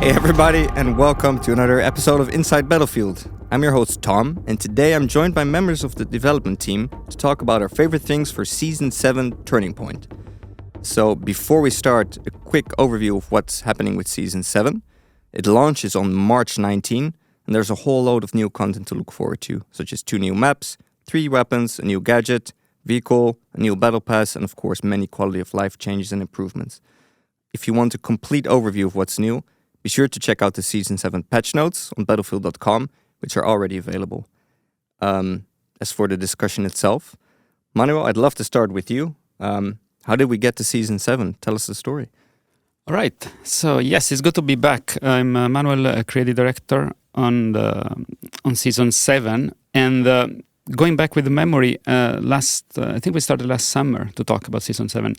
Hey everybody, and welcome to another episode of Inside Battlefield. I'm your host Tom, and today I'm joined by members of the development team to talk about our favorite things for Season 7 Turning Point. So before we start, a quick overview of what's happening with Season 7. It launches on March 19, and there's a whole load of new content to look forward to, such as 2 new maps, 3 weapons, a new gadget, vehicle, a new battle pass, and of course many quality of life changes and improvements. If you want a complete overview of what's new, be sure to check out the Season 7 patch notes on battlefield.com, which are already available. As for the discussion itself, Manuel, I'd love to start with you. How did we get to Season 7? Tell us the story. All right. So, yes, it's good to be back. I'm Manuel, creative director on Season 7. And going back with the memory, I think we started last summer to talk about Season 7.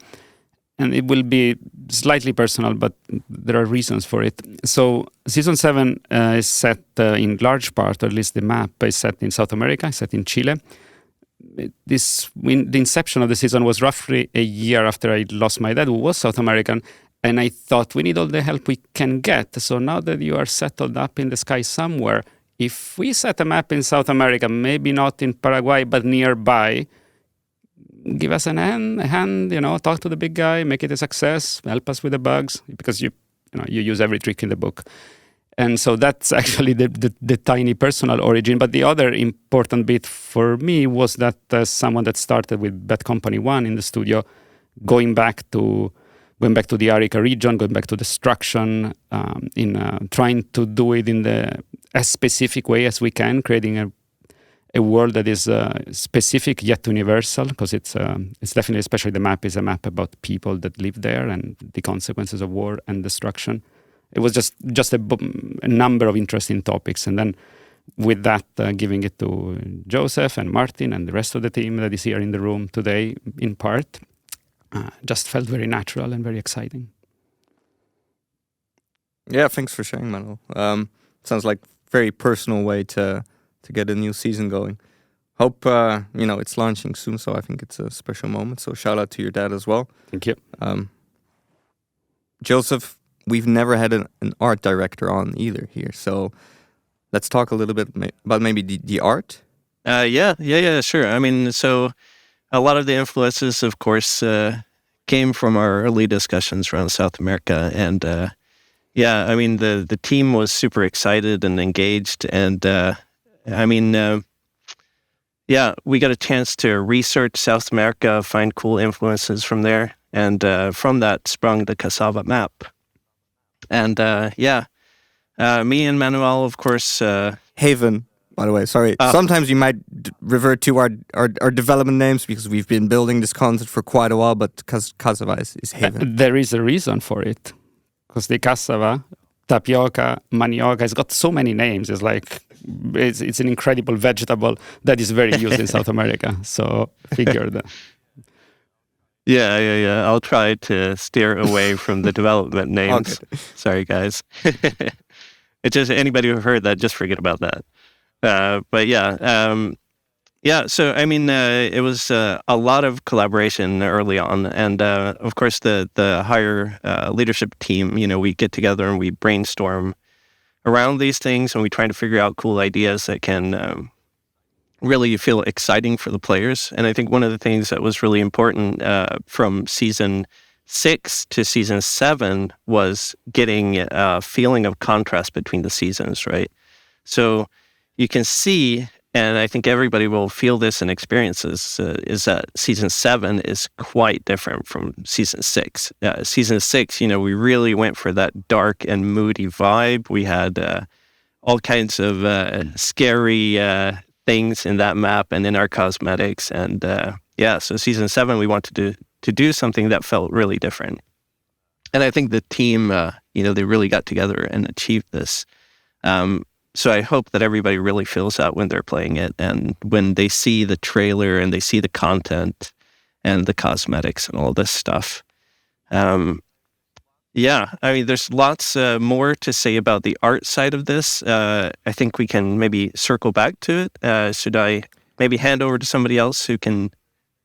And it will be slightly personal, but there are reasons for it. So Season 7 is set in large part, or at least the map is set in South America, set in Chile. The inception of the season was roughly a year after I lost my dad, who was South American. And I thought, we need all the help we can get. So now that you are settled up in the sky somewhere, if we set a map in South America, maybe not in Paraguay, but nearby, give us a hand, talk to the big guy, make it a success, help us with the bugs, because you use every trick in the book. And so that's actually the tiny personal origin. But the other important bit for me was that someone that started with Bad Company 1 in the studio, going back to the Arica region, going back to destruction, trying to do it in as specific way as we can, creating a world that is specific yet universal, because it's definitely, especially the map, is a map about people that live there and the consequences of war and destruction. It was just a number of interesting topics, and then with that, giving it to Joseph and Martin and the rest of the team that is here in the room today, in part, just felt very natural and very exciting. Yeah, thanks for sharing, Manuel. Sounds like a very personal way to get a new season going. Hope, it's launching soon, so I think it's a special moment. So shout out to your dad as well. Thank you. Joseph, we've never had an art director on either here. So let's talk a little bit about maybe the art. Yeah, sure. I mean, so a lot of the influences, of course, came from our early discussions around South America. And the team was super excited and engaged. And we got a chance to research South America, find cool influences from there, and from that sprung the Cassava map. And me and Manuel, of course... Haven, by the way, sorry. Sometimes you might revert to our development names because we've been building this content for quite a while, but Cassava is Haven. There is a reason for it, because the Cassava, tapioca, manioca, it's got so many names. It's like... It's an incredible vegetable that is very used in South America. So figure that. Yeah. I'll try to steer away from the development names. Okay. Sorry, guys. It's just anybody who heard that, just forget about that. So I mean, it was a lot of collaboration early on, and of course the higher leadership team. We get together and we brainstorm around these things, and we try to figure out cool ideas that can really feel exciting for the players. And I think one of the things that was really important from Season 6 to Season 7 was getting a feeling of contrast between the seasons, right? So you can see, and I think everybody will feel this and experience this, is that Season 7 is quite different from Season 6. Season 6, we really went for that dark and moody vibe. We had all kinds of scary things in that map and in our cosmetics. And so Season 7, we wanted to do something that felt really different. And I think the team, they really got together and achieved this. So I hope that everybody really feels that when they're playing it, and when they see the trailer and they see the content and the cosmetics and all this stuff. There's lots more to say about the art side of this. I think we can maybe circle back to it. Should I maybe hand over to somebody else who can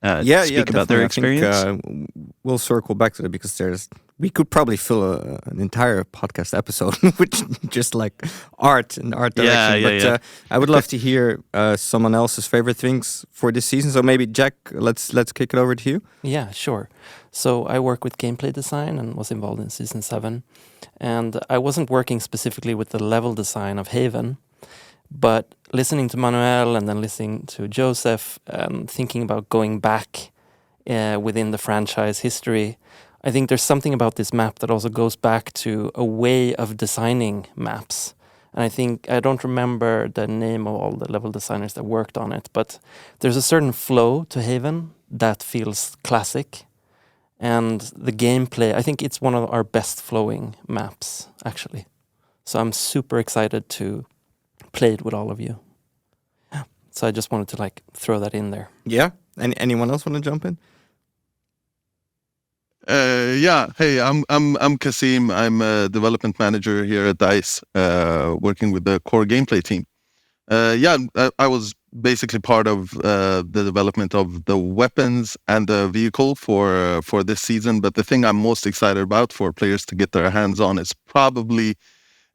speak about their experience? I think, we'll circle back to it because there's we could probably fill an entire podcast episode with just like art and art direction. But I would love to hear someone else's favorite things for this season. So maybe Jack, let's kick it over to you. Yeah, sure. So I work with gameplay design and was involved in season 7. And I wasn't working specifically with the level design of Haven, but listening to Manuel and then listening to Joseph and thinking about going back within the franchise history, I think there's something about this map that also goes back to a way of designing maps. And I think, I don't remember the name of all the level designers that worked on it, but there's a certain flow to Haven that feels classic. And the gameplay, I think it's one of our best flowing maps, actually. So I'm super excited to play it with all of you. So I just wanted to like throw that in there. Yeah? Anyone else want to jump in? Hey, I'm Kasim. I'm a development manager here at DICE, working with the core gameplay team. I was basically part of the development of the weapons and the vehicle for this season. But the thing I'm most excited about for players to get their hands on is probably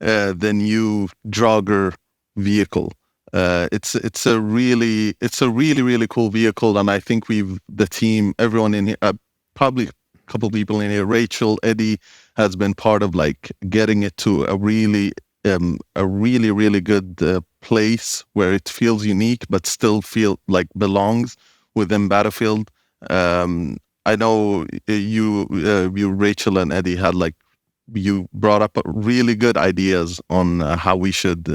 the new Draugr vehicle. It's a really cool vehicle, and I think the team, everyone in here, probably a couple people in here, Rachel, Eddie, has been part of like getting it to a really good place where it feels unique but still feel like belongs within Battlefield. I know you Rachel and Eddie had like, you brought up really good ideas on how we should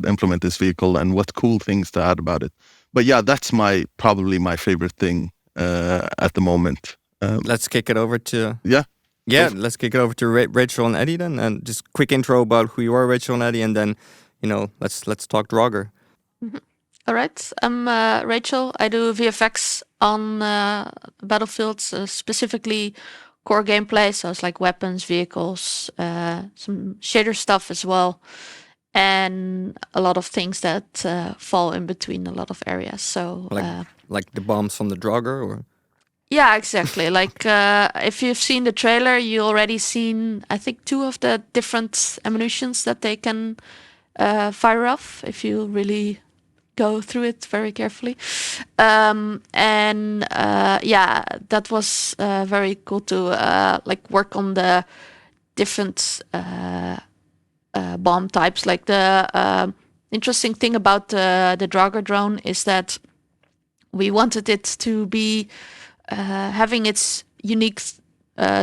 implement this vehicle and what cool things to add about it. But yeah, that's probably my favorite thing at the moment. Let's kick it over to let's kick it over to Rachel and Eddie then, and just quick intro about who you are, Rachel and Eddie, and then let's talk Draugr. Mm-hmm. All right, I'm Rachel. I do VFX on Battlefield, specifically core gameplay, so it's like weapons, vehicles, some shader stuff as well, and a lot of things that fall in between a lot of areas. So like the bombs from the Draugr, or? Yeah, exactly. Like if you've seen the trailer, you already seen, I think, 2 of the different ammunitions that they can fire off if you really go through it very carefully. That was very cool to work on the different bomb types. Like the interesting thing about the Draugr drone is that we wanted it to be having its unique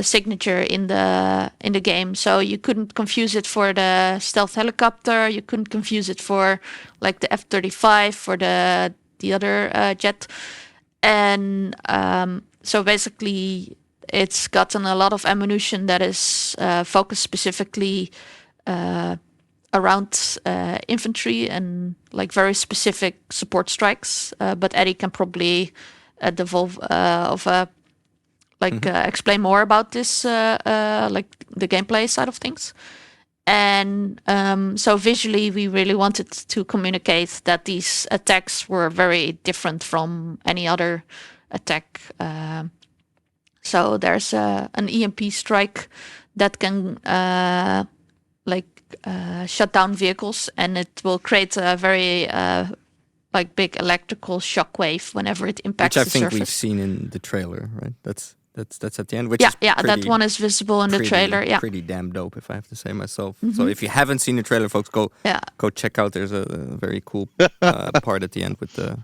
signature in the game, so you couldn't confuse it for the stealth helicopter. You couldn't confuse it for like the F-35 or the other jet, and so basically it's gotten a lot of ammunition that is focused specifically around infantry and like very specific support strikes. But Eddie can probably explain more about this, like the gameplay side of things. And so visually, we really wanted to communicate that these attacks were very different from any other attack. So there's an EMP strike that can shut down vehicles, and it will create a very big electrical shockwave whenever it impacts the surface. Which I think we've seen in the trailer, right? That's at the end. Which that one is visible in the trailer. Yeah, pretty damn dope, if I have to say myself. Mm-hmm. So if you haven't seen the trailer, folks, go check out. There's a very cool part at the end with the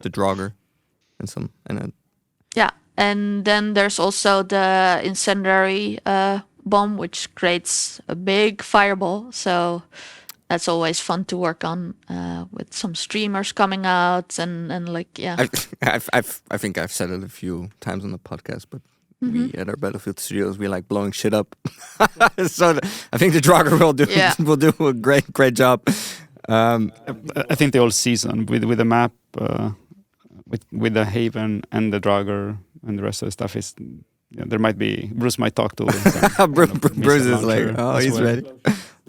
Draugr and then there's also the incendiary bomb, which creates a big fireball. So that's always fun to work on with some streamers coming out and I think I've said it a few times on the podcast, but we at our Battlefield studios, we like blowing shit up. So I think the Draugr will do a great job. I think the whole season with the map, with the Haven and the Draugr and the rest of the stuff is. Yeah, there might be Bruce might talk to Bruce is like, he's ready.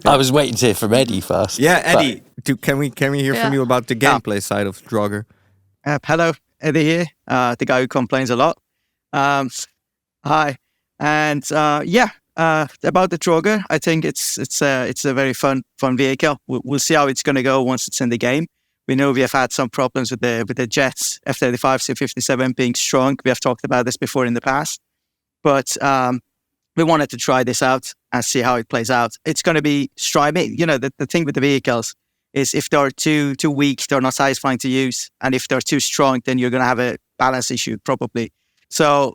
I was waiting to hear from Eddie first. Yeah, Eddie, can we hear from you about the gameplay side of Draugr? Hello, Eddie here, the guy who complains a lot. Hi. And about the Draugr, I think it's a very fun vehicle. We'll see how it's going to go once it's in the game. We know we have had some problems with the jets, F-35, C-57 being strong. We have talked about this before in the past. But we wanted to try this out and see how it plays out. It's going to be striving. The thing with the vehicles is if they're too weak, they're not satisfying to use. And if they're too strong, then you're going to have a balance issue probably. So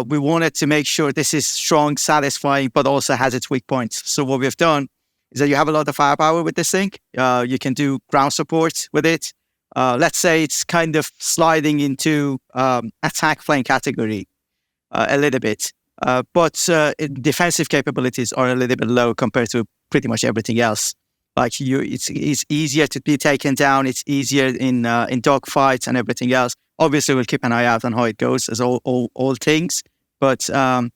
we wanted to make sure this is strong, satisfying, but also has its weak points. So what we've done is that you have a lot of firepower with this thing. You can do ground support with it. Let's say it's kind of sliding into attack plane category a little bit. But defensive capabilities are a little bit low compared to pretty much everything else. Like it's easier to be taken down. It's easier in dogfights and everything else. Obviously, we'll keep an eye out on how it goes, as all things. But I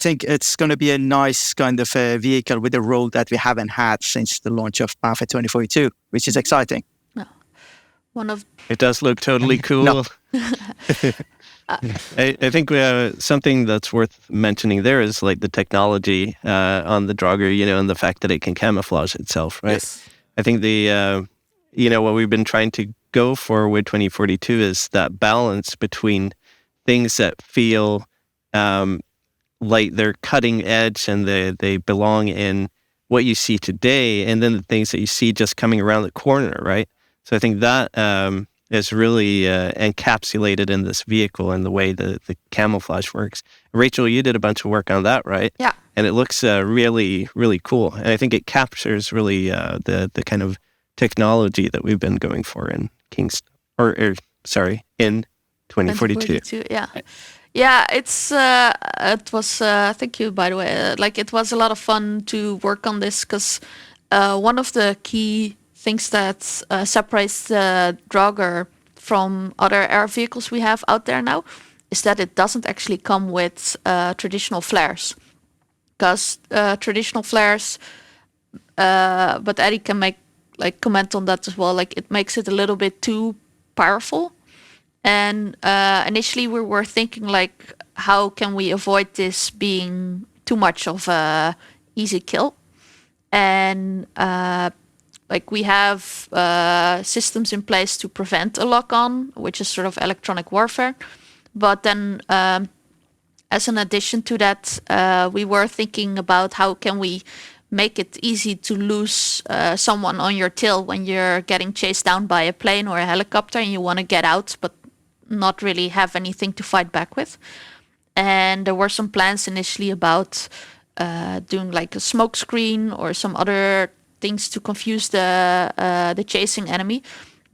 think it's going to be a nice kind of vehicle with a role that we haven't had since the launch of Panther 2042, which is exciting. No. It does look totally cool. No. I think something that's worth mentioning there is like the technology on the Draugr, and the fact that it can camouflage itself, right? Yes. I think what we've been trying to go for with 2042 is that balance between things that feel like they're cutting edge and they belong in what you see today, and then the things that you see just coming around the corner, right? So I think that is really encapsulated in this vehicle and the way the camouflage works. Rachel, you did a bunch of work on that, right? Yeah. And it looks really, really cool. And I think it captures really the kind of technology that we've been going for in in 2042. Yeah. Yeah, it was, thank you, by the way. It was a lot of fun to work on this because one of the key things that separates the Draugr from other air vehicles we have out there now is that it doesn't actually come with traditional flares. Because traditional flares, but Eddie can make comment on that as well. It makes it a little bit too powerful. And initially we were thinking how can we avoid this being too much of a easy kill? And we have systems in place to prevent a lock-on, which is sort of electronic warfare. But then as an addition to that, we were thinking about how can we make it easy to lose someone on your tail when you're getting chased down by a plane or a helicopter and you want to get out, but not really have anything to fight back with. And there were some plans initially about doing a smoke screen or some other things to confuse the chasing enemy.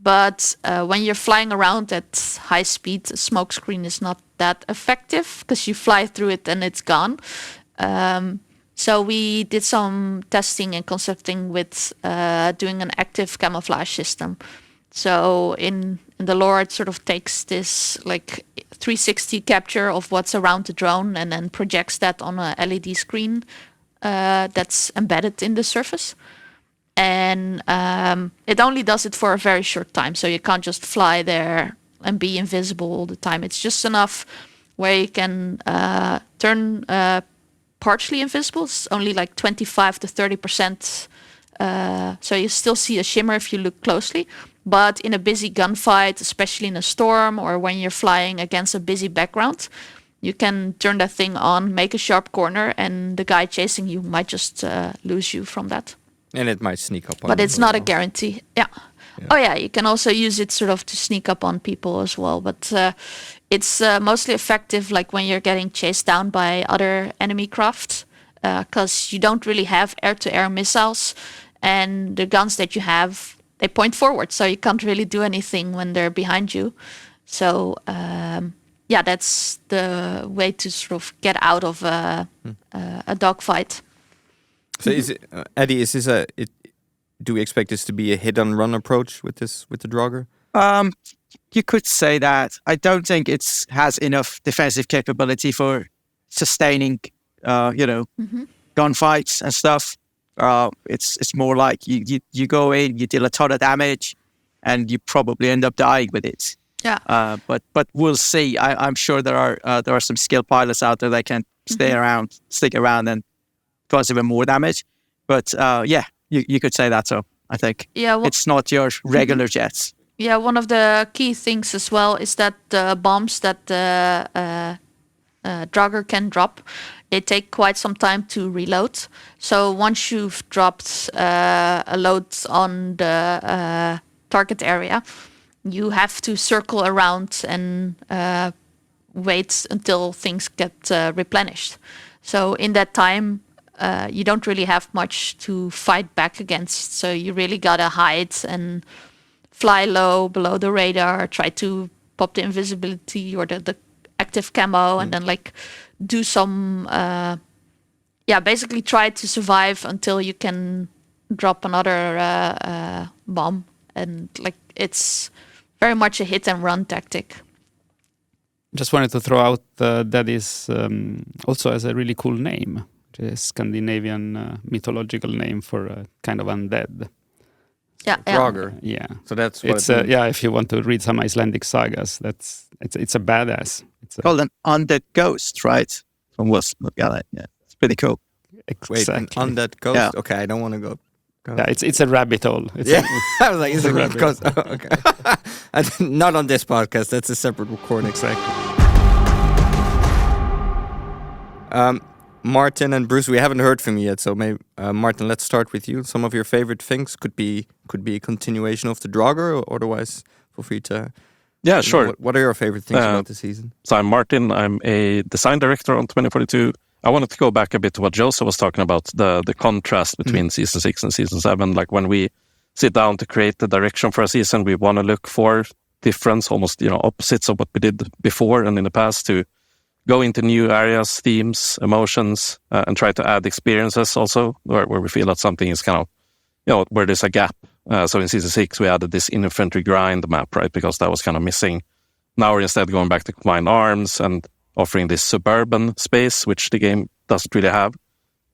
But when you're flying around at high speed, a smoke screen is not that effective because you fly through it and it's gone. So we did some testing and concepting with doing an active camouflage system. So in the lore, it sort of takes this 360 capture of what's around the drone and then projects that on a LED screen that's embedded in the surface. And it only does it for a very short time. So you can't just fly there and be invisible all the time. It's just enough where you can turn partially invisible. It's only 25 to 30%. So you still see a shimmer if you look closely. But in a busy gunfight, especially in a storm or when you're flying against a busy background, you can turn that thing on, make a sharp corner, and the guy chasing you might just lose you from that. And it might sneak up on But you it's as not a well. guarantee. Yeah. Oh, yeah. You can also use it sort of to sneak up on people as well. But it's mostly effective when you're getting chased down by other enemy craft because you don't really have air-to-air missiles. And the guns that you have, they point forward. So you can't really do anything when they're behind you. So, that's the way to sort of get out of a dogfight. So is it, Eddie? Is this do we expect this to be a hit-and-run approach with the Draugr? You could say that. I don't think it has enough defensive capability for sustaining, gunfights and stuff. It's more like you go in, you deal a ton of damage, and you probably end up dying with it. Yeah. But we'll see. I'm sure there are some skilled pilots out there that can stick around and cause even more damage. But you could say that. So I think it's not your regular jets. Yeah, one of the key things as well is that the bombs that the Draugr can drop, they take quite some time to reload. So once you've dropped a load on the target area, you have to circle around and wait until things get replenished. So in that time, you don't really have much to fight back against. So you really gotta hide and fly low below the radar, try to pop the invisibility or the active camo, and then like do some basically try to survive until you can drop another bomb. And like it's very much a hit and run tactic. Just wanted to throw out that is also has a really cool name, a Scandinavian mythological name for a kind of undead. Draugr. Yeah. So that's what it's if you want to read some Icelandic sagas, it's a badass. It's called an undead ghost, right? From what's look at it. Yeah. It's pretty cool. Exactly. Wait, an undead ghost? Yeah. Okay, I don't want to go. Yeah, it's a rabbit hole. I was like, it's a rabbit ghost. hole. Oh, okay. Not on this podcast. That's a separate recording. Exactly. Martin and Bruce, we haven't heard from you yet, so maybe Martin, let's start with you. Some of your favorite things could be a continuation of the Draugr, or otherwise feel free to. Yeah, sure. What are your favorite things about the season? So I'm Martin. I'm a design director on 2042. I wanted to go back a bit to what Joseph was talking about, the contrast between season 6 and season 7. Like when we sit down to create the direction for a season, we want to look for difference, almost opposites of what we did before and in the past, to go into new areas, themes, emotions, and try to add experiences also where we feel that something is kind of, where there's a gap. So in season 6, we added this infantry grind map, right? Because that was kind of missing. Now we're instead going back to combined arms and offering this suburban space, which the game doesn't really have,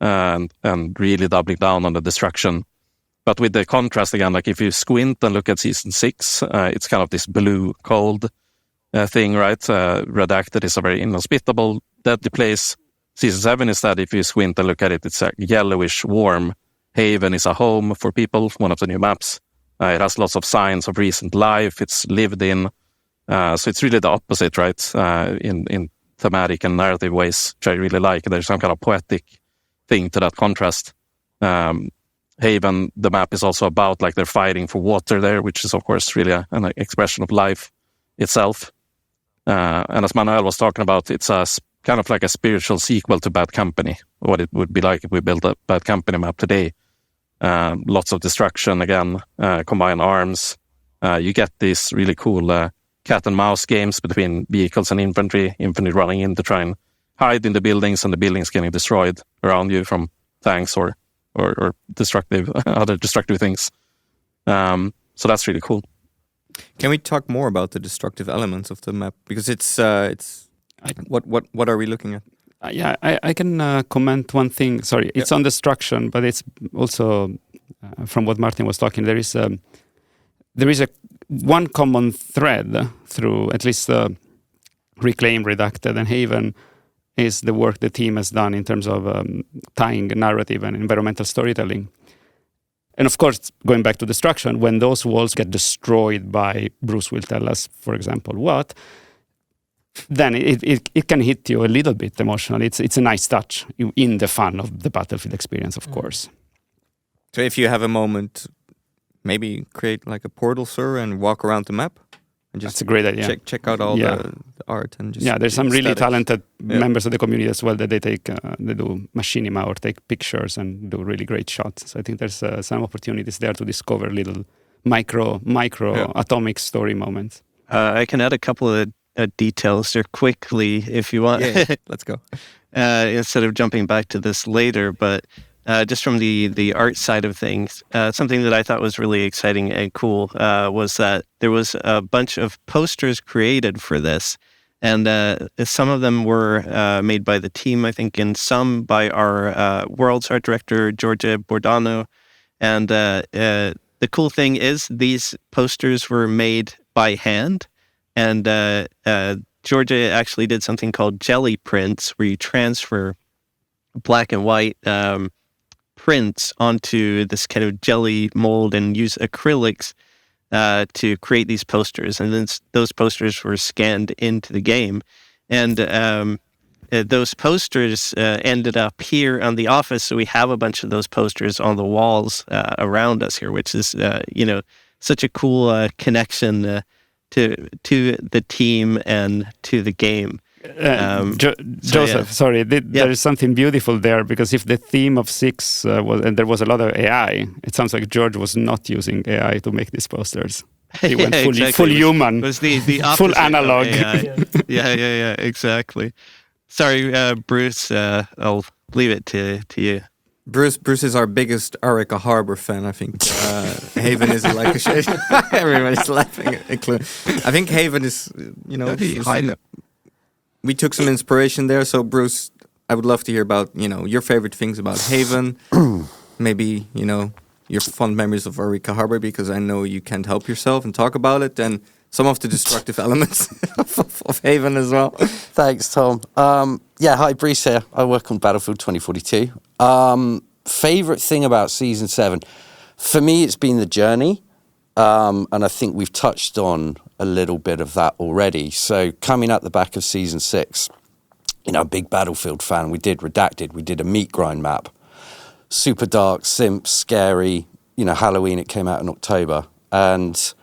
and really doubling down on the destruction. But with the contrast again, like if you squint and look at season 6, it's kind of this blue, cold thing, right? Redacted is a very inhospitable, deadly place. Season 7 is that if you squint and look at it, it's a yellowish, warm. Haven is a home for people, one of the new maps. It has lots of signs of recent life. It's lived in. So it's really the opposite, right? In thematic and narrative ways, which I really like. There's some kind of poetic thing to that contrast. Haven, the map is also about like they're fighting for water there, which is of course really an expression of life itself. And as Manuel was talking about, it's a kind of like a spiritual sequel to Bad Company, what it would be like if we built a Bad Company map today. Lots of destruction again, combined arms. You get these really cool cat and mouse games between vehicles and infantry running in to try and hide in the buildings, and the buildings getting destroyed around you from tanks or destructive other destructive things. So that's really cool. Can we talk more about the destructive elements of the map? Because it's what are we looking at? I can comment one thing. Sorry, it's on destruction, but it's also from what Martin was talking. There is a one common thread through at least Reclaim, Redacted, and Haven is the work the team has done in terms of tying narrative and environmental storytelling. And of course, going back to destruction, when those walls get destroyed by, Bruce will tell us, for example, what, then it can hit you a little bit emotionally. It's a nice touch in the fun of the battlefield experience, of course. So if you have a moment, maybe create like a portal, sir, and walk around the map. And just That's a great idea. Check out all the art and just there's some really talented Yeah. members of the community as well that they take they do machinima or take pictures and do really great shots. So I think there's some opportunities there to discover little micro atomic story moments. I can add a couple of details there quickly if you want. Yeah, let's go. Instead of jumping back to this later, but just from the art side of things, something that I thought was really exciting and cool was that there was a bunch of posters created for this. And some of them were made by the team, I think, and some by our World's art director, Giorgia Bordano. And the cool thing is these posters were made by hand. And Georgia actually did something called jelly prints, where you transfer black and white prints onto this kind of jelly mold and use acrylics to create these posters. And then those posters were scanned into the game. And those posters ended up here on the office. So we have a bunch of those posters on the walls around us here, which is, such a cool connection to the team and to the game. Joseph, sorry, there is something beautiful there, because if the theme of 6 was, and there was a lot of AI, it sounds like George was not using AI to make these posters. He went full human, it was the full analog. Yeah, exactly. Sorry, Bruce, I'll leave it to you. Bruce is our biggest Arica Harbor fan, I think. Haven is like a shade. Everybody's laughing. I think Haven is, we took some inspiration there. So, Bruce, I would love to hear about, your favorite things about Haven. Maybe, your fond memories of Arica Harbor, because I know you can't help yourself and talk about it. And some of the destructive elements of Haven as well. Thanks, Tom. Hi, Bruce here. I work on Battlefield 2042. Favorite thing about Season 7? For me, it's been the journey. And I think we've touched on a little bit of that already. So coming at the back of Season 6, a big Battlefield fan, we did Redacted. We did a meat grind map. Super dark, simp, scary. Halloween, it came out in October. And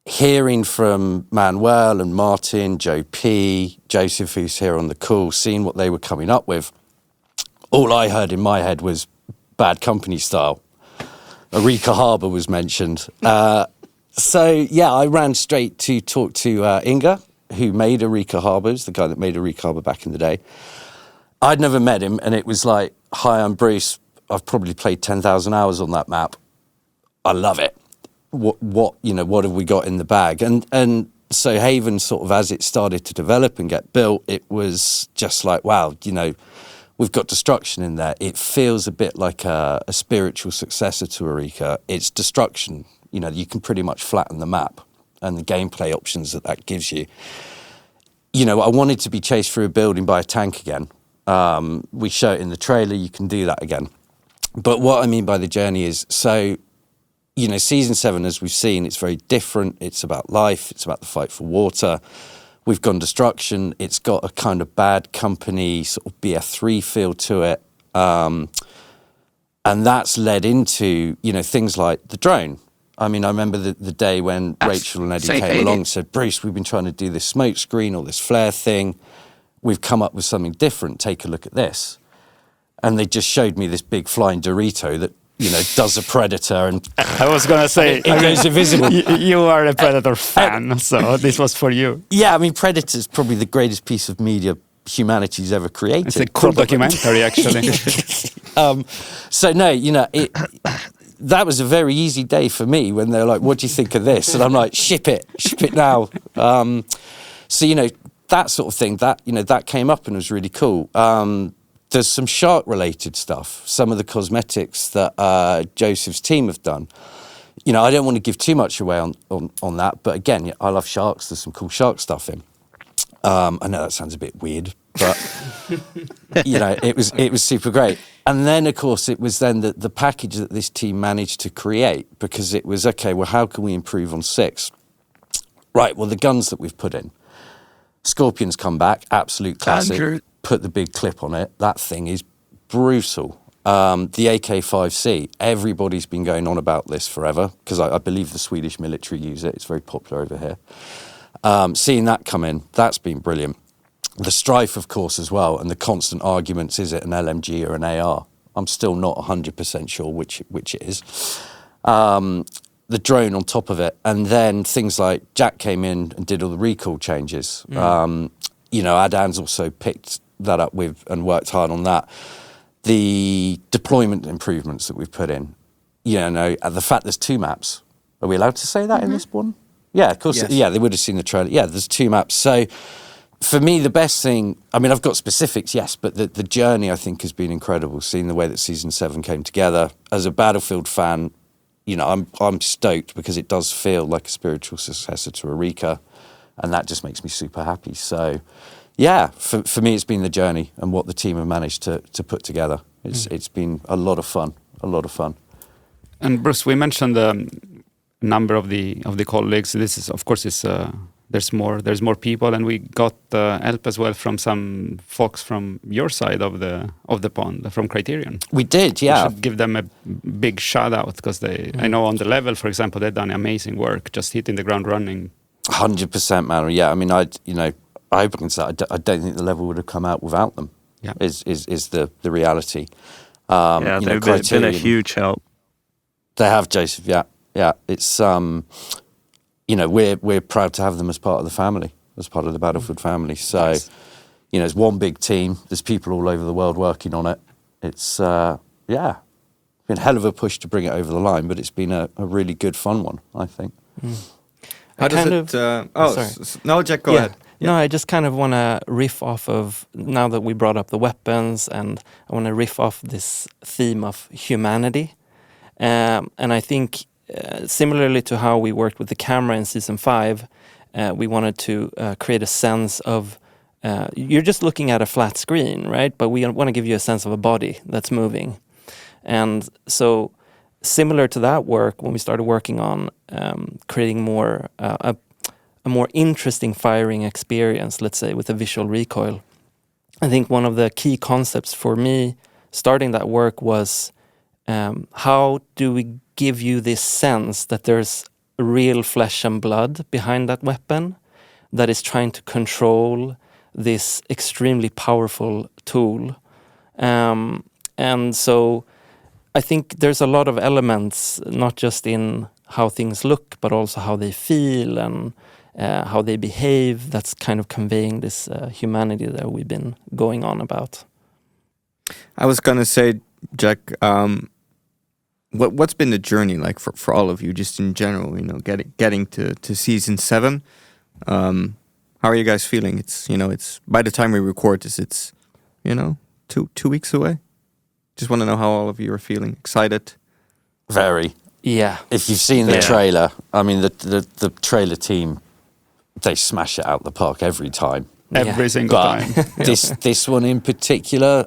hearing from Manuel and Martin, Joe P, Joseph, who's here on the call, seeing what they were coming up with, all I heard in my head was Bad Company style. Arica Harbor was mentioned. I ran straight to talk to Inga, who made Arica Harbors, the guy that made Arica Harbor back in the day. I'd never met him, and it was like, hi, I'm Bruce. I've probably played 10,000 hours on that map. I love it. What have we got in the bag? And so Haven, sort of as it started to develop and get built, it was just like, wow, we've got destruction in there. It feels a bit like a spiritual successor to Arica. It's destruction. You can pretty much flatten the map and the gameplay options that gives you. I wanted to be chased through a building by a tank again. We show it in the trailer, you can do that again. But what I mean by the journey is, Season 7, as we've seen, it's very different. It's about life. It's about the fight for water. We've gone destruction. It's got a kind of Bad Company, sort of BF3 feel to it. And that's led into, things like the drone. I mean, I remember the day when Rachel and Eddie came along and said, Bruce, we've been trying to do this smoke screen or this flare thing. We've come up with something different. Take a look at this. And they just showed me this big flying Dorito that, does a Predator, and I was going to say, it goes invisible. You are a Predator fan, so this was for you. Yeah, I mean, Predator's probably the greatest piece of media humanity's ever created. It's a cool documentary, actually. That was a very easy day for me when they're like, what do you think of this? And I'm like, ship it now. That sort of thing, that came up and was really cool. There's some shark-related stuff, some of the cosmetics that Joseph's team have done. I don't want to give too much away on that, but again, I love sharks. There's some cool shark stuff in. I know that sounds a bit weird, but it was super great. And then, of course, it was then the package that this team managed to create, because it was, okay, well, how can we improve on 6? Right, well, the guns that we've put in. Scorpion's come back, absolute classic. Andrew. Put the big clip on it. That thing is brutal. The AK-5C, everybody's been going on about this forever, because I believe the Swedish military use it. It's very popular over here. Seeing that come in, that's been brilliant. The Strife, of course, as well, and the constant arguments, is it an LMG or an AR? I'm still not 100% sure which it is. The drone on top of it, and then things like Jack came in and did all the recall changes. Adan's also picked that up with and worked hard on that. The deployment improvements that we've put in, the fact there's 2 maps. Are we allowed to say that in this one? Yeah, of course. Yes. Yeah, they would have seen the trailer. Yeah, there's 2 maps. So for me, the best thing, I mean, I've got specifics, yes, but the journey, I think, has been incredible, seeing the way that Season 7 came together. As a Battlefield fan, I'm stoked, because it does feel like a spiritual successor to Arica. and that just makes me super happy. So, yeah, for me, it's been the journey and what the team have managed to put together. It's been a lot of fun, And Bruce, we mentioned the number of the colleagues. This is, of course, there's more people, and we got help as well from some folks from your side of the pond, from Criterion. We did, yeah. We should give them a big shout out, because I know on the level, for example, they've done amazing work, just hitting the ground running. 100%, man. Yeah, I mean, I hope I can say I don't think the level would have come out without them. Yeah, is the reality. They've been a huge help. They have, Joseph. Yeah. It's we're proud to have them as part of the family, as part of the Battlefield family. So, nice. It's one big team. There's people all over the world working on it. It's been a hell of a push to bring it over the line, but it's been a really good, fun one, I think. How does it? Sorry. No, Jack, go ahead. No, I just kind of want to riff off of, now that we brought up the weapons, and I want to riff off this theme of humanity. And I think similarly to how we worked with the camera in Season 5, we wanted to create a sense of, you're just looking at a flat screen, right? But we want to give you a sense of a body that's moving. And so similar to that work, when we started working on creating more a more interesting firing experience, let's say, with a visual recoil, I think one of the key concepts for me starting that work was how do we give you this sense that there's real flesh and blood behind that weapon that is trying to control this extremely powerful tool. And so I think there's a lot of elements, not just in how things look, but also how they feel and how they behave, that's kind of conveying this humanity that we've been going on about. I was going to say, Jack, what's been the journey like for all of you, just in general, getting to Season 7? How are you guys feeling? It's by the time we record this, it's 2 weeks away. Just want to know how all of you are feeling. Excited? Very. Yeah. If you've seen the trailer, I mean, the trailer team, they smash it out the park every time. Every single time. This one in particular,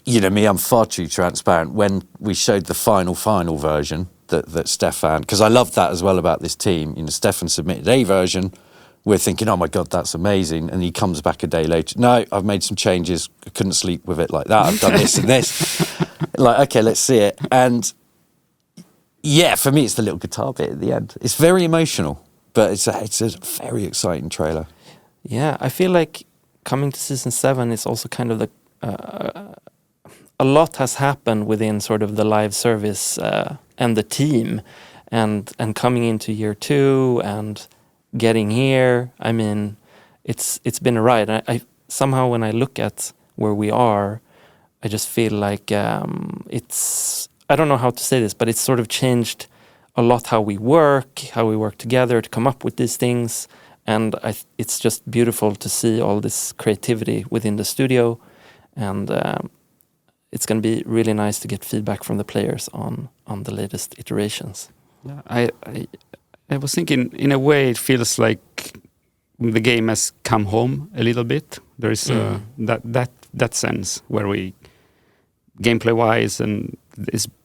me, I'm far too transparent. When we showed the final version that Stefan, because I love that as well about this team. Stefan submitted a version. We're thinking, oh my God, that's amazing. And he comes back a day later. No, I've made some changes. I couldn't sleep with it like that. I've done this and this. Like, okay, let's see it. And yeah, for me, it's the little guitar bit at the end. It's very emotional, but it's a very exciting trailer. Yeah, I feel like coming to Season 7 is also kind of a lot has happened within sort of the live service and the team, and coming into year 2 and getting here. I mean, it's been a ride. I somehow, when I look at where we are, I just feel like I don't know how to say this, but it's sort of changed a lot how we work together to come up with these things. And it's just beautiful to see all this creativity within the studio. And it's going to be really nice to get feedback from the players on the latest iterations. Yeah, I was thinking, in a way, it feels like the game has come home a little bit. There is that sense where we, gameplay-wise, and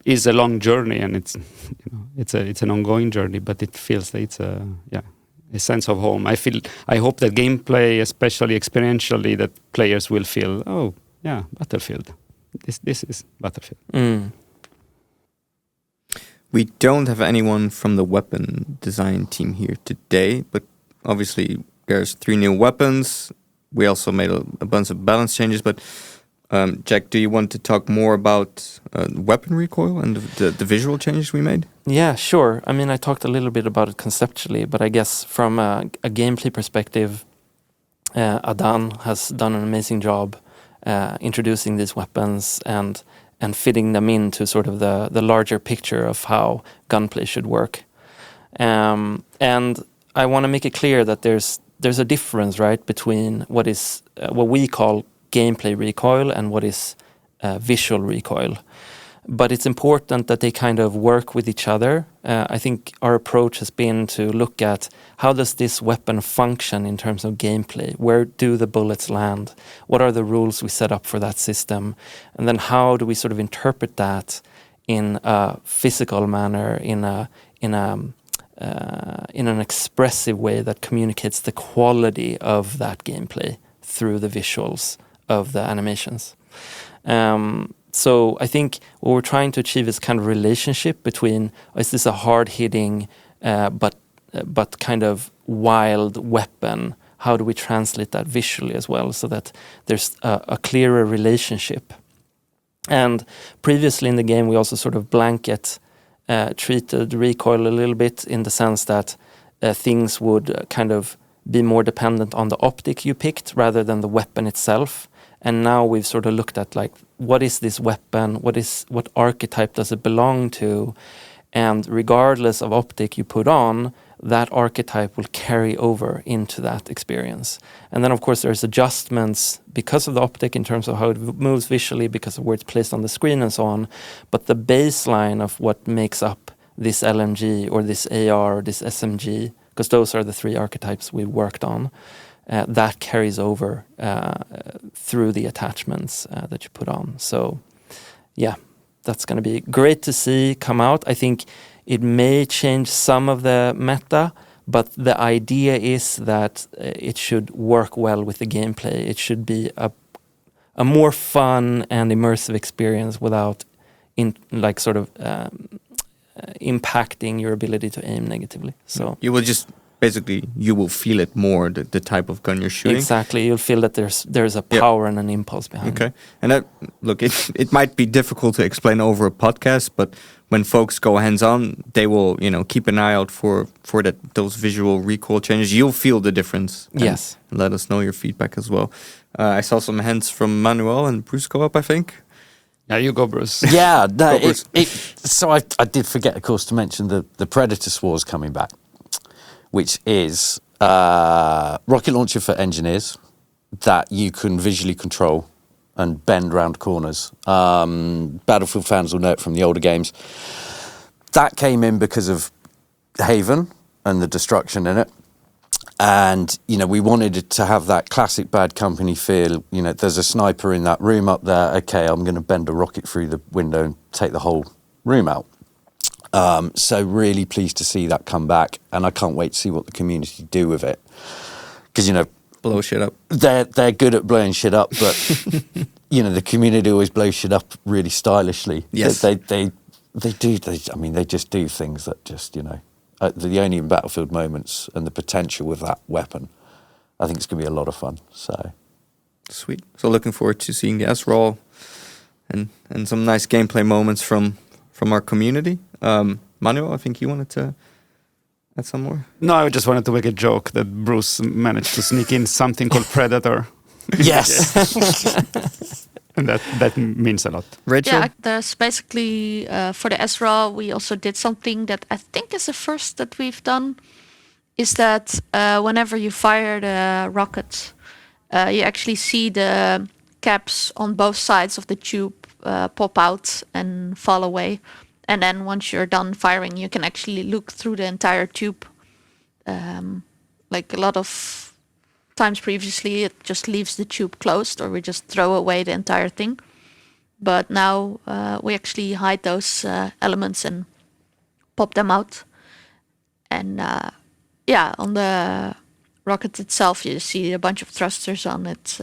is a long journey, and it's an ongoing journey. But it feels like it's a sense of home. I hope that gameplay, especially experientially, that players will feel, oh yeah, Battlefield. This is Battlefield. We don't have anyone from the weapon design team here today, but obviously there's 3 new weapons. We also made a bunch of balance changes, but Jack, do you want to talk more about weapon recoil and the visual changes we made? Yeah, sure. I mean, I talked a little bit about it conceptually, but I guess from a gameplay perspective, Adan has done an amazing job introducing these weapons and fitting them into sort of the larger picture of how gunplay should work. And I want to make it clear that there's a difference, right, between what we call gameplay recoil and what is visual recoil. but it's important that they kind of work with each other. I think our approach has been to look at how does this weapon function in terms of gameplay? Where do the bullets land? What are the rules we set up for that system? And then how do we sort of interpret that in a physical manner, in an expressive way that communicates the quality of that gameplay through the visuals of the animations. So I think what we're trying to achieve is kind of relationship between, is this a hard-hitting but kind of wild weapon? How do we translate that visually as well so that there's a clearer relationship? And previously in the game, we also sort of blanket treated recoil a little bit in the sense that things would kind of be more dependent on the optic you picked rather than the weapon itself. And now we've sort of looked at like, what is this weapon? What archetype does it belong to? And regardless of optic you put on, that archetype will carry over into that experience. And then of course there's adjustments because of the optic in terms of how it moves visually, because of where it's placed on the screen and so on. But the baseline of what makes up this LMG or this AR or this SMG, because those are the three archetypes we worked on, that carries over through the attachments that you put on. So yeah, that's going to be great to see come out. I think it may change some of the meta, but the idea is that it should work well with the gameplay. It should be a more fun and immersive experience without impacting your ability to aim negatively. So you will just basically you will feel it more, the type of gun you're shooting. Exactly, you'll feel that there's a power and an impulse behind it. Okay, and look, it might be difficult to explain over a podcast, but when folks go hands-on, they will keep an eye out for those visual recoil changes. You'll feel the difference. Yes, and let us know your feedback as well. I saw some hands from Manuel and Bruce go up, I think. Yeah, you go, Bruce. Yeah, no, Bruce. So I did forget, of course, to mention the Predator SWAR's coming back, which is rocket launcher for engineers that you can visually control and bend round corners. Battlefield fans will know it from the older games. That came in because of Haven and the destruction in it. And, we wanted it to have that classic Bad Company feel. There's a sniper in that room up there. Okay, I'm going to bend a rocket through the window and take the whole room out. So really pleased to see that come back, and I can't wait to see what the community do with it. Because blow shit up. They're good at blowing shit up, but the community always blows shit up really stylishly. Yes, they do. They just do things that just the only in Battlefield moments and the potential with that weapon. I think it's going to be a lot of fun. So sweet. So looking forward to seeing the SRAW and some nice gameplay moments from our community. Manuel, I think you wanted to add some more? No, I just wanted to make a joke that Bruce managed to sneak in something called Predator. Yes. And that means a lot. Rachel? Yeah, there's basically, for the SRAW, we also did something that I think is the first that we've done, is that whenever you fire the rocket, you actually see the caps on both sides of the tube pop out and fall away. And then once you're done firing, you can actually look through the entire tube. Like a lot of times previously, it just leaves the tube closed or we just throw away the entire thing. But now we actually hide those elements and pop them out. And on the rocket itself, you see a bunch of thrusters on it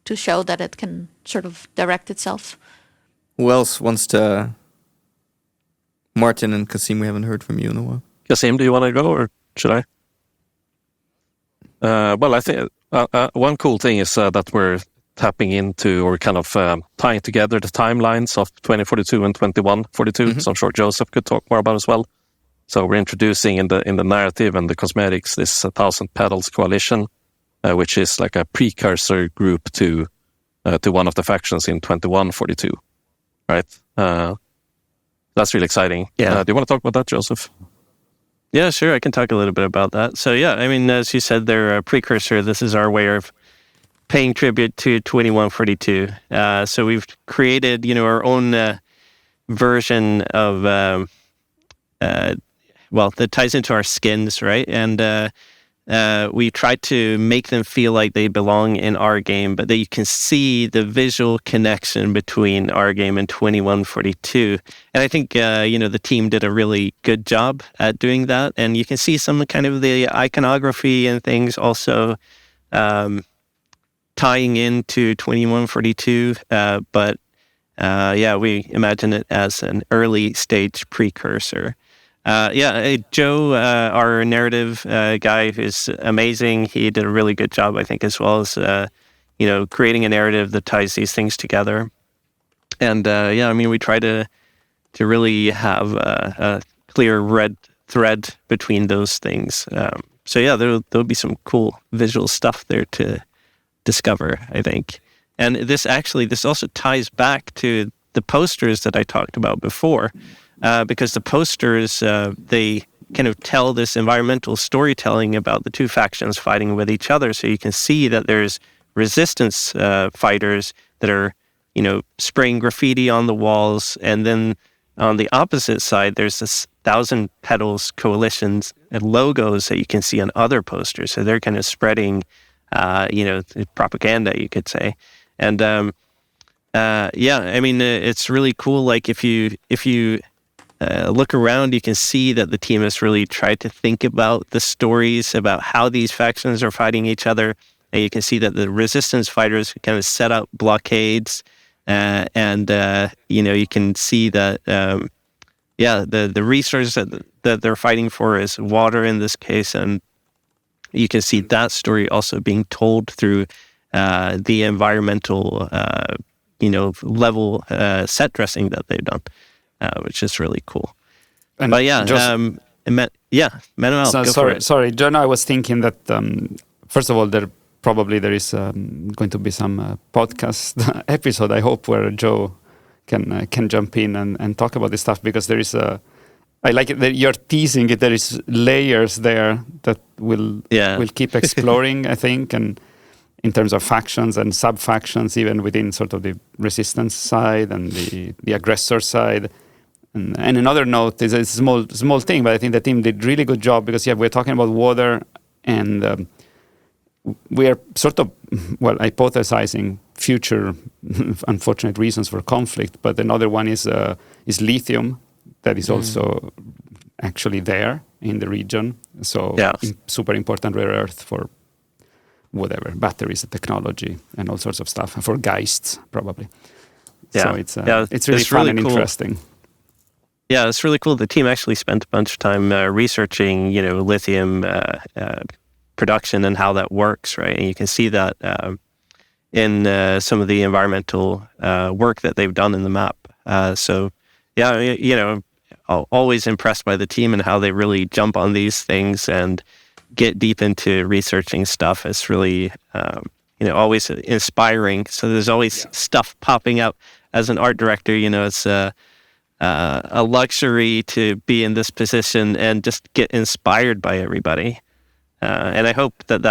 to show that it can sort of direct itself. Who else wants to... Martin and Kasim, we haven't heard from you in a while. Kasim, do you want to go or should I? Well, I think one cool thing is that we're tapping into or kind of tying together the timelines of 2042 and 2142. Mm-hmm. So I'm sure Joseph could talk more about as well. So we're introducing in the narrative and the cosmetics this 1,000 Petals Coalition, which is like a precursor group to one of the factions in 2142, right? That's really exciting. Yeah. Do you want to talk about that, Joseph? Yeah, sure. I can talk a little bit about that. So yeah, I mean, as you said, they're a precursor. This is our way of paying tribute to 2142. So we've created, our own version of that ties into our skins, right? And we try to make them feel like they belong in our game, but that you can see the visual connection between our game and 2142. And I think the team did a really good job at doing that. And you can see some kind of the iconography and things also tying into 2142. But we imagine it as an early stage precursor. Joe, our narrative guy, who's amazing. He did a really good job, I think, as well as creating a narrative that ties these things together. And we try to really have a clear red thread between those things. There'll be some cool visual stuff there to discover, I think. And this also ties back to the posters that I talked about before. Because the posters, they kind of tell this environmental storytelling about the two factions fighting with each other. So you can see that there's resistance fighters that are, spraying graffiti on the walls. And then on the opposite side, there's this 1,000 Petals coalitions and logos that you can see on other posters. So they're kind of spreading, propaganda, you could say. And it's really cool. Like if you look around, you can see that the team has really tried to think about the stories about how these factions are fighting each other. And you can see that the resistance fighters kind of set up blockades. You can see that, the resource that they're fighting for is water in this case. And you can see that story also being told through the environmental, level set dressing that they've done. Which is really cool. And Manuel, sorry, John, I was thinking that, first of all, there is going to be some podcast episode, I hope, where Joe can jump in and talk about this stuff, because there is I like it that you're teasing it. There is layers there that will keep exploring, I think, and in terms of factions and sub-factions, even within sort of the resistance side and the aggressor side. And another note is a small thing, but I think the team did really good job, because we're talking about water, and we are sort of hypothesizing future unfortunate reasons for conflict. But another one is lithium, that is also actually there in the region. So super important rare earth for whatever batteries, technology, and all sorts of stuff, and for Geists probably. So it's really fun and cool. Interesting. Yeah, it's really cool. The team actually spent a bunch of time researching, lithium production and how that works, right? And you can see that in some of the environmental work that they've done in the map. Always impressed by the team and how they really jump on these things and get deep into researching stuff. It's really, always inspiring. So there's always stuff popping up. As an art director, it's a luxury to be in this position and just get inspired by everybody. And I hope that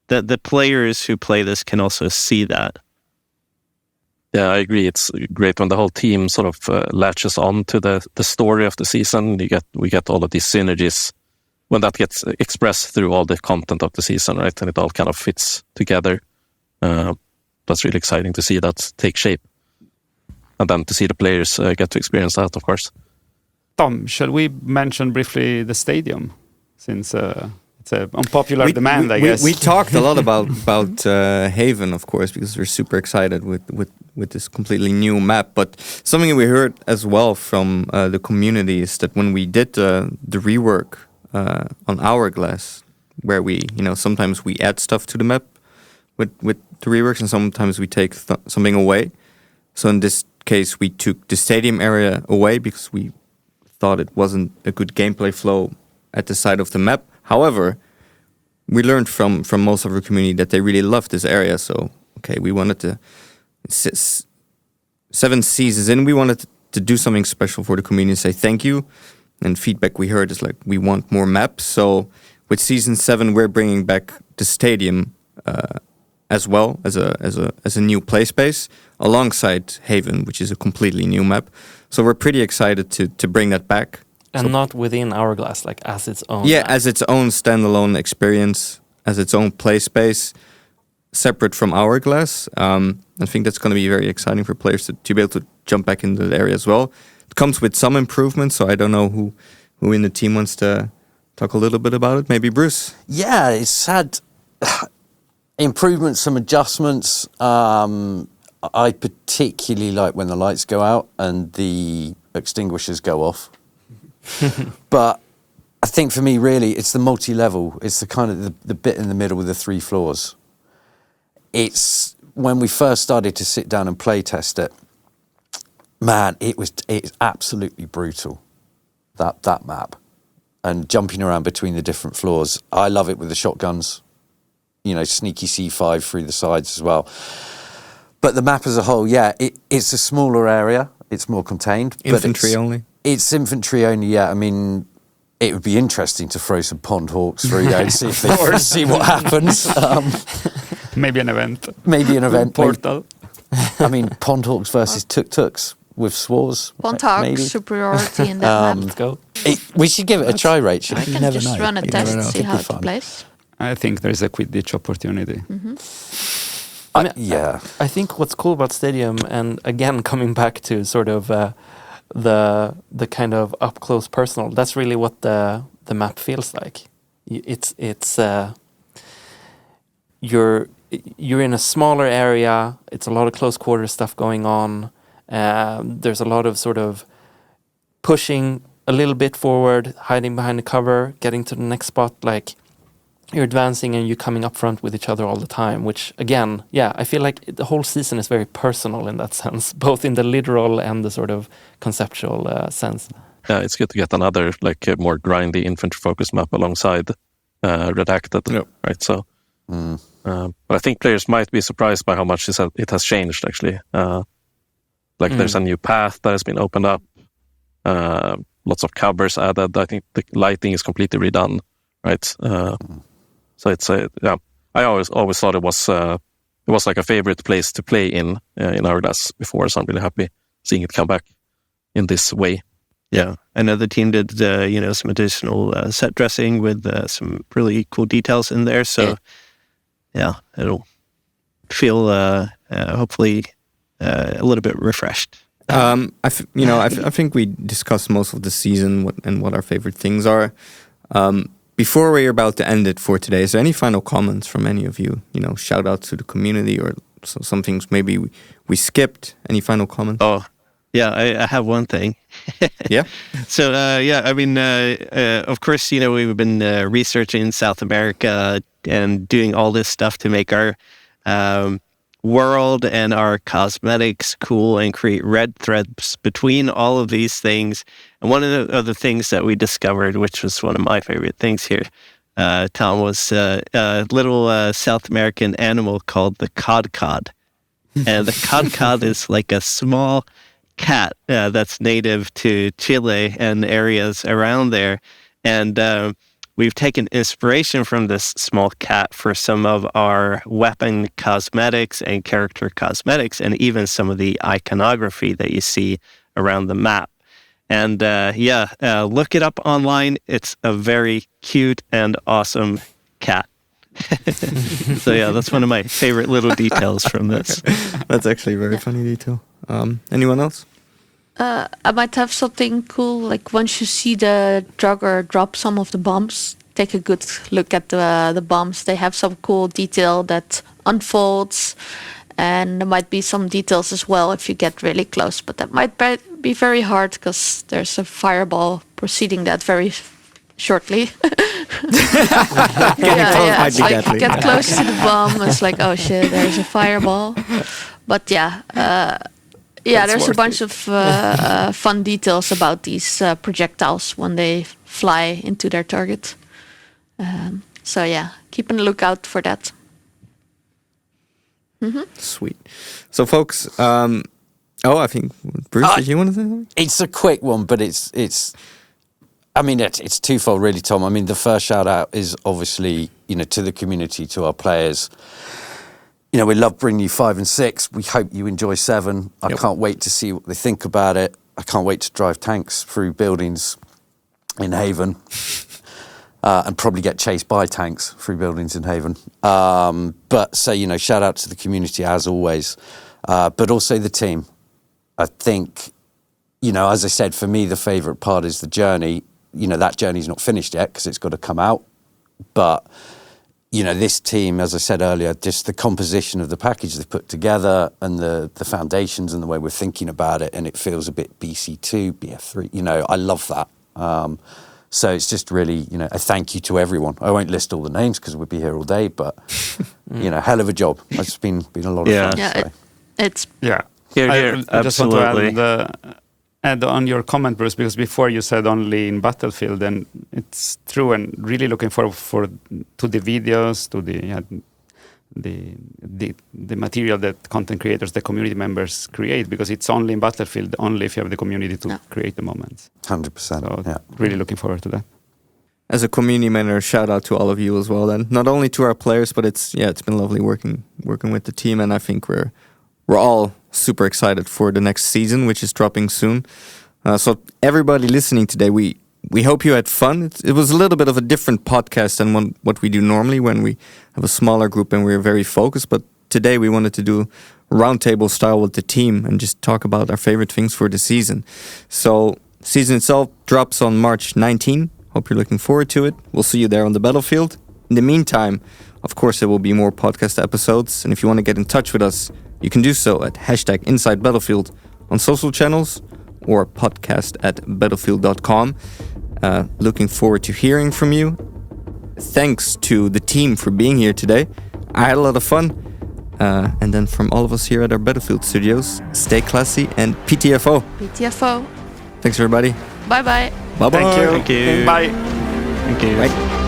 the players who play this can also see that. Yeah, I agree. It's great when the whole team sort of latches on to the story of the season. We get all of these synergies when that gets expressed through all the content of the season, right? And it all kind of fits together. That's really exciting to see that take shape. And then to see the players get to experience that, of course. Tom, shall we mention briefly the stadium? Since it's an unpopular demand, I guess. We talked a lot about Haven, of course, because we're super excited with this completely new map. But something we heard as well from the community is that when we did the rework on Hourglass, where we, sometimes we add stuff to the map with the reworks, and sometimes we take something away. So in this case, we took the stadium area away because we thought it wasn't a good gameplay flow at the side of the map. However, we learned from most of our community that they really loved this area. So, we wanted to, 7 seasons in, we wanted to do something special for the community, say thank you. And feedback we heard is like, we want more maps. So with season 7, we're bringing back the stadium as well as a new play space alongside Haven, which is a completely new map. So we're pretty excited to bring that back. And not within Hourglass, like as its own. Yeah, map. as its own standalone experience, as its own play space, separate from Hourglass. I think that's going to be very exciting for players to be able to jump back into the area as well. It comes with some improvements, so I don't know who in the team wants to talk a little bit about it. Maybe Bruce? Yeah, it's had improvements, some adjustments. I particularly like when the lights go out and the extinguishers go off. But I think for me, really, it's the multi-level. It's the kind of the bit in the middle with the 3 floors. It's when we first started to sit down and play test it, man, it's absolutely brutal, that map. And jumping around between the different floors. I love it with the shotguns, sneaky C5 through the sides as well. But the map as a whole, yeah, it's a smaller area. It's more contained. Infantry only? It's infantry only, yeah. I mean, it would be interesting to throw some pond hawks through there and see if they see what happens. Maybe an event. Maybe an event. Portal. I mean, pond hawks versus tuk-tuks with SWAWs. Pond hawk superiority in that map. Let's go. We should give it a try, Rachel. I can just run a test and see how it plays. I think there's a Quidditch opportunity. Yeah. I think what's cool about Stadium, and again coming back to sort of the kind of up close personal, that's really what the map feels like. It's you're in a smaller area. It's a lot of close quarter stuff going on. There's a lot of sort of pushing a little bit forward, hiding behind the cover, getting to the next spot. Like you're advancing and you're coming up front with each other all the time, which again, yeah, I feel like the whole season is very personal in that sense, both in the literal and the sort of conceptual sense. Yeah, it's good to get another like more grindy infantry focused map alongside Redacted, right? So, but I think players might be surprised by how much it has changed actually. There's a new path that has been opened up, lots of covers added. I think the lighting is completely redone, right? So it's I always thought it was like a favorite place to play in Hourglass before, so I'm really happy seeing it come back in this way. Yeah, I know the team did some additional set dressing with some really cool details in there. So yeah it'll feel hopefully a little bit refreshed. I think we discussed most of the season what our favorite things are. Before we're about to end it for today, is there any final comments from any of you? Shout out to the community or some things maybe we skipped. Any final comments? Oh, yeah, I have one thing. Yeah? So, I mean, of course, we've been researching South America and doing all this stuff to make our world and our cosmetics cool and create red threads between all of these things. And one of the other things that we discovered, which was one of my favorite things here, Tom, was a little South American animal called the cod. And the cod is like a small cat that's native to Chile and areas around there. And we've taken inspiration from this small cat for some of our weapon cosmetics and character cosmetics, and even some of the iconography that you see around the map. And look it up online. It's a very cute and awesome cat. So yeah, that's one of my favorite little details from this. That's actually a very funny detail. Anyone else? I might have something cool, like once you see the Draugr drop some of the bombs, take a good look at the bombs. They have some cool detail that unfolds, and there might be some details as well if you get really close, but that might be very hard because there's a fireball preceding that very shortly. It's like you get close to the bomb, it's like, oh shit, there's a fireball. But there's a bunch of fun details about these projectiles when they fly into their target. Keep a lookout for that. Mm-hmm. Sweet. So, folks, I think Bruce, did you want to say something? It's a quick one, but it's twofold, really, Tom. I mean, the first shout out is obviously to the community, to our players. we love bringing you 5 and 6. We hope you enjoy 7. I can't wait to see what they think about it. I can't wait to drive tanks through buildings in Haven and probably get chased by tanks through buildings in Haven. But so, shout out to the community as always, but also the team. I think, as I said, for me, the favourite part is the journey. That journey's not finished yet because it's got to come out. But this team, as I said earlier, just the composition of the package they've put together and the foundations and the way we're thinking about it, and it feels a bit BC2, BF3. I love that. So it's just really, a thank you to everyone. I won't list all the names because we'd be here all day, but, hell of a job. It's been a lot of fun. Yeah, so. it's... Yeah. Here, I just want absolutely. to add on your comment, Bruce, because before you said only in Battlefield, and it's true, and really looking forward to the videos, to the material that content creators, the community members create, because it's only in Battlefield, only if you have the community to create the moments. 100%. So really looking forward to that. As a community manager, shout out to all of you as well. Then not only to our players, but it's been lovely working with the team, and I think we're all super excited for the next season, which is dropping soon. So everybody listening today, we hope you had fun. It was a little bit of a different podcast than what we do normally when we have a smaller group and we're very focused. But today we wanted to do roundtable style with the team and just talk about our favorite things for the season. So season itself drops on March 19. Hope you're looking forward to it. We'll see you there on the battlefield. In the meantime, of course, there will be more podcast episodes. And if you want to get in touch with us, you can do so at #InsideBattlefield on social channels or podcast@battlefield.com. Looking forward to hearing from you. Thanks to the team for being here today. I had a lot of fun. And then from all of us here at our Battlefield studios, stay classy and PTFO. PTFO. Thanks, everybody. Bye-bye. Bye-bye. Thank you. Bye. Thank you. Bye.